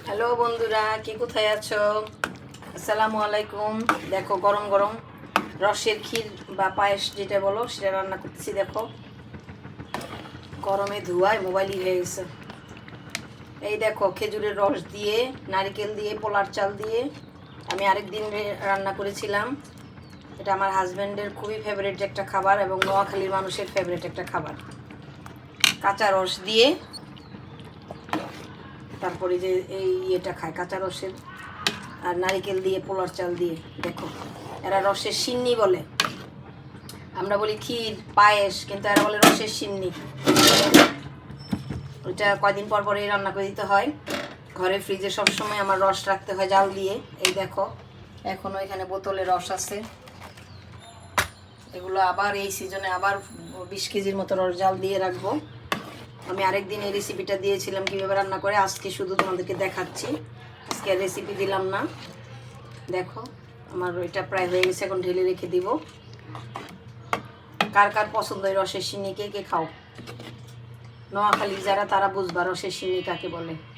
Hello বন্ধুরা, কে কোথায় আছো? আসসালামু আলাইকুম। দেখো গরম গরম রসের ক্ষীর বা পায়েস যেটা বলো সেটা রান্না করতেছি। দেখো গরমে ধোঁয়ায় মোবাইলই হয়ে গেছে। এই দেখো খেজুরের রস দিয়ে, নারকেল দিয়ে, পোলার চাল দিয়ে আমি আরেকদিন রান্না করেছিলাম। এটা আমার হাজব্যান্ডের খুবই ফেভারিট একটা খাবার এবং নোয়াখালীর মানুষের ফেভারিট একটা খাবার। কাঁচা রস দিয়ে তারপরে যে এই ইয়েটা খায় কাঁচা রসের আর নারিকেল দিয়ে, পোলার চাল দিয়ে। দেখো এরা রসের সিন্নি বলে, আমরা বলি ক্ষীর পায়েস, কিন্তু এরা বলে রসের সিন্নি। ওইটা কয়দিন পর পরে রান্না করে দিতে হয়। ঘরে ফ্রিজে সবসময় আমার রস রাখতে হয় জাল দিয়ে। এই দেখো এখনও এখানে বোতলে রস আছে। এগুলো আবার এই সিজনে আবার 20 কেজির মতো রস জাল দিয়ে রাখবো। আমি আরেকদিন এই রেসিপিটা দিয়েছিলাম কীভাবে রান্না করে, আজকে শুধু তোমাদেরকে দেখাচ্ছি। আজকে আর রেসিপি দিলাম না। দেখো আমার ওইটা প্রায় হয়ে গেছে, এখন ঢেলে রেখে দিব। কার কার পছন্দ এই রসের সিন্নি, কে কে খাও? নোয়াখালী যারা তারা বুঝবা রসের সিন্নি কাকে বলে।